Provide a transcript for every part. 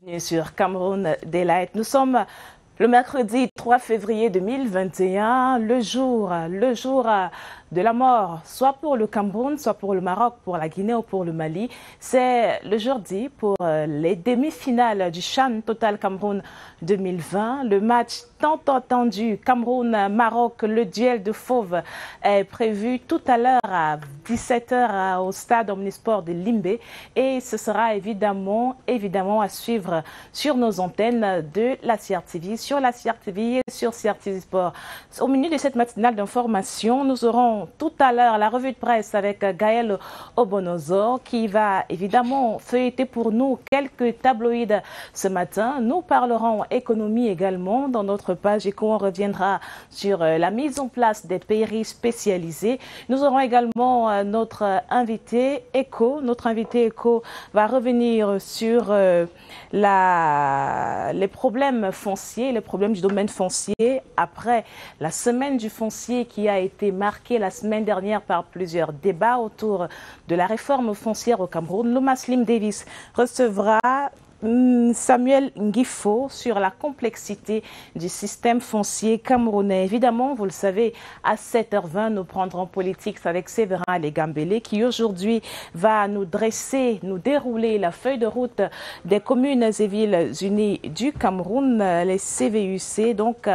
Bienvenue sur Cameroun Daylight. Nous sommes le mercredi 3 février 2021, le jour de la mort, soit pour le Cameroun, soit pour le Maroc, pour la Guinée ou pour le Mali. C'est le jour dit pour les demi-finales du CHAN Total Cameroun 2020. Le match tant attendu Cameroun-Maroc, le duel de fauves est prévu tout à l'heure à 17 h au stade Omnisport de Limbé. Et ce sera évidemment à suivre sur nos antennes de la CRTV, sur la CRTV et sur CRTV Sport. Au milieu de cette matinale d'information, nous aurons tout à l'heure la revue de presse avec Gaël Obonozo qui va évidemment feuilleter pour nous quelques tabloïds ce matin. Nous parlerons économie également dans notre page Éco. On reviendra sur la mise en place des pairies spécialisées. Nous aurons également notre invité Éco. Notre invité Éco va revenir sur les problèmes fonciers, les problèmes du domaine foncier après la semaine du foncier qui a été marquée la semaine dernière par plusieurs débats autour de la réforme foncière au Cameroun. Loma Slim Davis recevra Samuel Ngifo sur la complexité du système foncier camerounais. Évidemment, vous le savez, à 7 h 20, nous prendrons politique avec Séverin Legambele qui aujourd'hui va nous dérouler la feuille de route des communes et villes unies du Cameroun, les CVUC. Donc,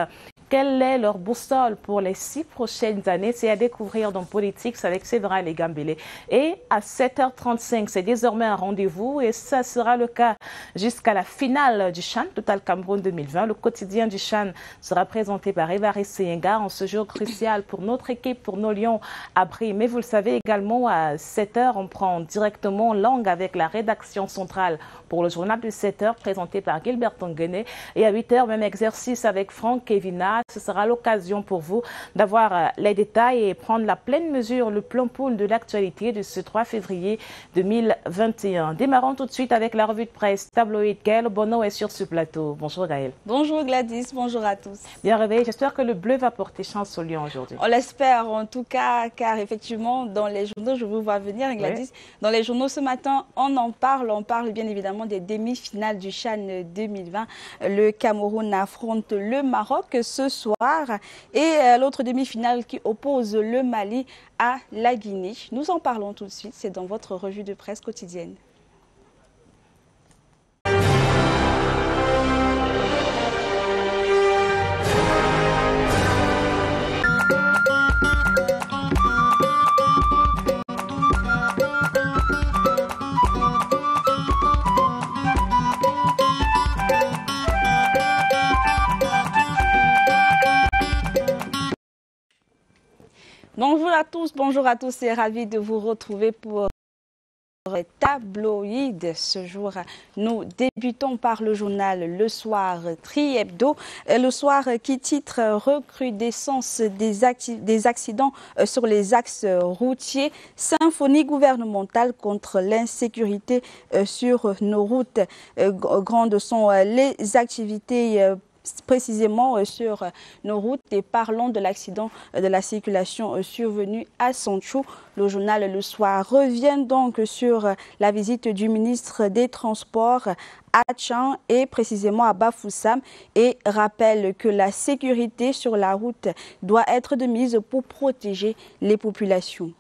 quelle est leur boussole pour les 6 prochaines années? C'est à découvrir dans Politique avec Séverin Legambele. Et à 7 h 35, c'est désormais un rendez-vous et ça sera le cas jusqu'à la finale du CHAN Total Cameroun 2020. Le quotidien du CHAN sera présenté par Évariste Seyenga en ce jour crucial pour notre équipe, pour nos Lions à Brie. Mais vous le savez également, à 7 h, on prend directement langue avec la rédaction centrale pour le journal de 7 h présenté par Gilbert Tonguene. Et à 8 h, même exercice avec Franck Kevina. Ce sera l'occasion pour vous d'avoir les détails et prendre la pleine mesure, le plan pool de l'actualité de ce 3 février 2021. Démarrons tout de suite avec la revue de presse tabloïd. Gaël Bono est sur ce plateau. Bonjour Gaël. Bonjour Gladys, bonjour à tous. Bien réveillé, j'espère que le bleu va porter chance aux Lions aujourd'hui. On l'espère en tout cas, car effectivement dans les journaux, je vous vois venir Gladys, oui. Dans les journaux ce matin, on parle bien évidemment des demi-finales du CHAN 2020. Le Cameroun affronte le Maroc ce soir et l'autre demi-finale qui oppose le Mali à la Guinée. Nous en parlons tout de suite, c'est dans votre revue de presse quotidienne. Bonjour à tous et ravi de vous retrouver pour tabloïd. Ce jour, nous débutons par le journal Le Soir Tri Hebdo. Le Soir qui titre recrudescence des accidents sur les axes routiers. Symphonie gouvernementale contre l'insécurité sur nos routes. Grandes sont les activités précisément sur nos routes et parlons de l'accident de la circulation survenu à Sanchou. Le journal Le Soir revient donc sur la visite du ministre des Transports à Tchan et précisément à Bafoussam et rappelle que la sécurité sur la route doit être de mise pour protéger les populations.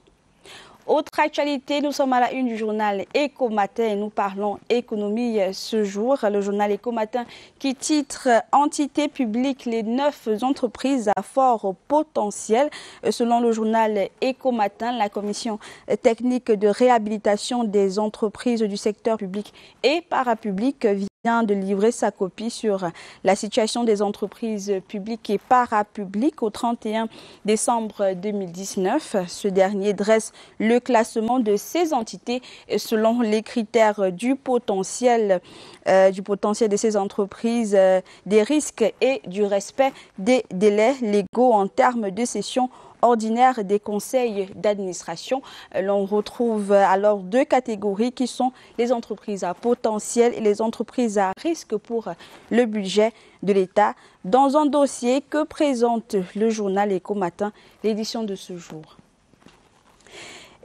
Autre actualité, nous sommes à la une du journal Éco Matin et nous parlons économie ce jour. Le journal Éco Matin qui titre « Entité publique, les 9 entreprises à fort potentiel ». Selon le journal Éco Matin, la commission technique de réhabilitation des entreprises du secteur public et parapublic vient de livrer sa copie sur la situation des entreprises publiques et parapubliques au 31 décembre 2019. Ce dernier dresse le classement de ces entités selon les critères du potentiel de ces entreprises, des risques et du respect des délais légaux en termes de cession ordinaire des conseils d'administration. L'on retrouve alors 2 catégories qui sont les entreprises à potentiel et les entreprises à risque pour le budget de l'État. Dans un dossier que présente le journal Éco Matin, l'édition de ce jour.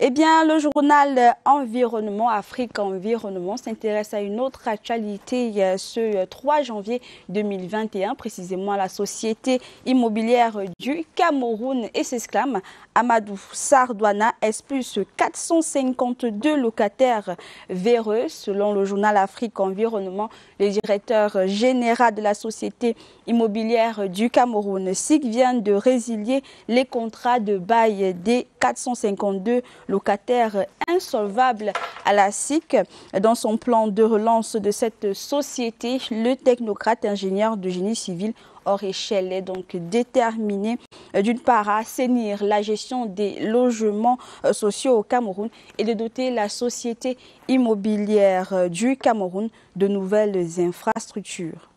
Eh bien, le journal Environnement, Afrique Environnement, s'intéresse à une autre actualité ce 3 janvier 2021, précisément à la société immobilière du Cameroun et s'exclame Amadou Sardouana expulse 452 locataires véreux. Selon le journal Afrique Environnement, le directeur général de la société immobilière du Cameroun, SIC, vient de résilier les contrats de bail des 452 locataires insolvables à la SIC. Dans son plan de relance de cette société, le technocrate ingénieur de génie civil hors échelle est donc déterminé d'une part à assainir la gestion des logements sociaux au Cameroun et de doter la société immobilière du Cameroun de nouvelles infrastructures.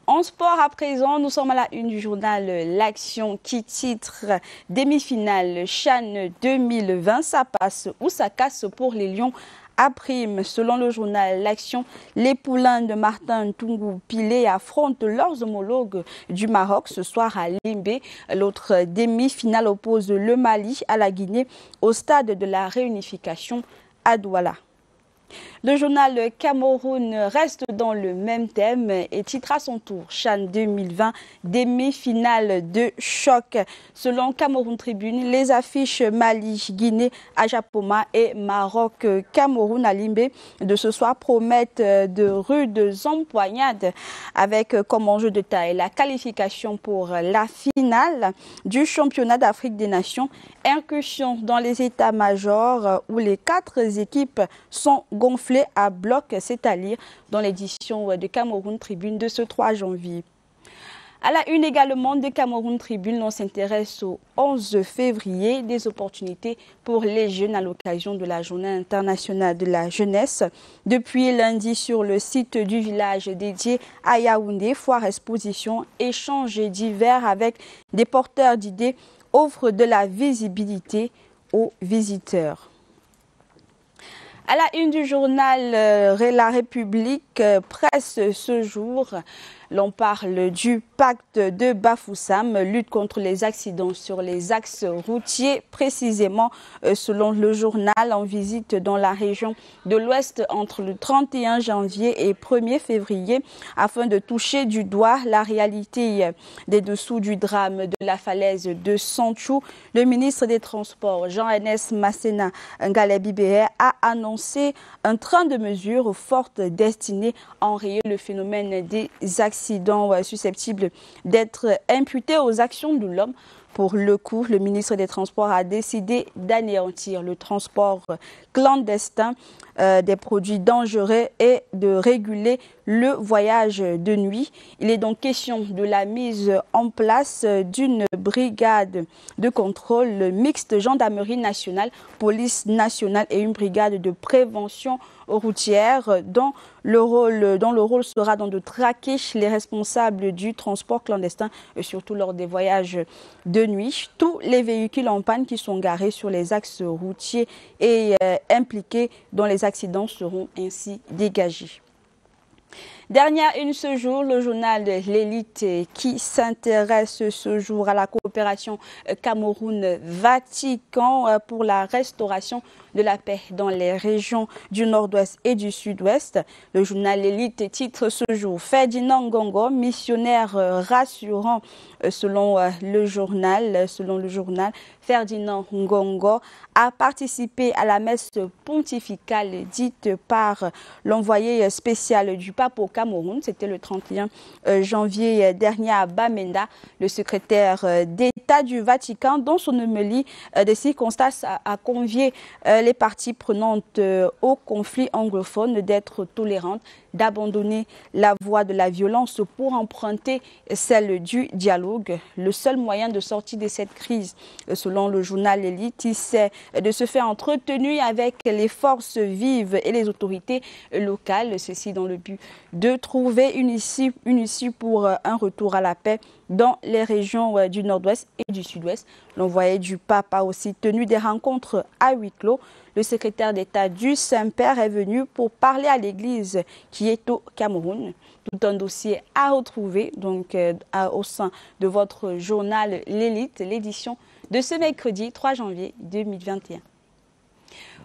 En sport à présent, nous sommes à la une du journal L'Action qui titre « Demi-finale CHAN 2020, ça passe ou ça casse pour les Lions ». À prime, selon le journal L'Action, les poulains de Martin Tungu Pilé affrontent leurs homologues du Maroc ce soir à Limbé. L'autre demi-finale oppose le Mali à la Guinée au stade de la réunification à Douala. Le journal Cameroun reste dans le même thème et titre à son tour CHAN 2020, demi-finale de choc. Selon Cameroun Tribune, les affiches Mali-Guinée à Japoma et Maroc-Cameroun à Limbé de ce soir promettent de rudes empoignades avec comme enjeu de taille la qualification pour la finale du championnat d'Afrique des Nations. Incursion dans les états-majors où les 4 équipes sont gonflées à bloc, c'est à lire dans l'édition de Cameroun Tribune de ce 3 janvier. À la une également de Cameroun Tribune, on s'intéresse au 11 février, des opportunités pour les jeunes à l'occasion de la Journée internationale de la jeunesse. Depuis lundi, sur le site du village dédié à Yaoundé, foire exposition, échanges divers avec des porteurs d'idées offrent de la visibilité aux visiteurs. À la une du journal La République Presse ce jour, l'on parle du pacte de Bafoussam, lutte contre les accidents sur les axes routiers, précisément selon le journal, en visite dans la région de l'Ouest entre le 31 janvier et 1er février, afin de toucher du doigt la réalité des dessous du drame de la falaise de Sanchou. Le ministre des Transports, Jean-Ernest Masséna Ngalé-Bibéé, a annoncé un train de mesures fortes destiné à enrayer le phénomène des accidents susceptibles d'être imputés aux actions de l'homme. Pour le coup, le ministre des Transports a décidé d'anéantir le transport clandestin des produits dangereux et de réguler le voyage de nuit. Il est donc question de la mise en place d'une brigade de contrôle mixte gendarmerie nationale, police nationale et une brigade de prévention routière dont le rôle sera donc de traquer les responsables du transport clandestin, surtout lors des voyages de nuit. Tous les véhicules en panne qui sont garés sur les axes routiers et impliqués dans les accidents seront ainsi dégagés. Dernière une ce jour, le journal L'Élite qui s'intéresse ce jour à la coopération Cameroun-Vatican pour la restauration de la paix dans les régions du Nord-Ouest et du Sud-Ouest. Le journal L'Élite titre ce jour Ferdinand Ngongo, missionnaire rassurant. Selon le journal, Ferdinand Ngongo a participé à la messe pontificale dite par l'envoyé spécial du pape au Cameroun. C'était le 31 janvier dernier à Bamenda. Le secrétaire d'État du Vatican, dans son homélie des circonstances, a convié les parties prenantes au conflit anglophone d'être tolérantes, d'abandonner la voie de la violence pour emprunter celle du dialogue. Le seul moyen de sortir de cette crise, selon le journal L'Élite, c'est de se faire entretenir avec les forces vives et les autorités locales, ceci dans le but de trouver une issue pour un retour à la paix dans les régions du Nord-Ouest et du Sud-Ouest. L'envoyé du pape a aussi tenu des rencontres à huis clos. Le secrétaire d'État du Saint-Père est venu pour parler à l'Église qui est au Cameroun. Tout un dossier à retrouver donc au sein de votre journal L'Élite, l'édition de ce mercredi 3 janvier 2021.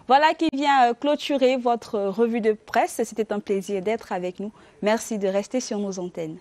Voilà qui vient clôturer votre revue de presse. C'était un plaisir d'être avec nous. Merci de rester sur nos antennes.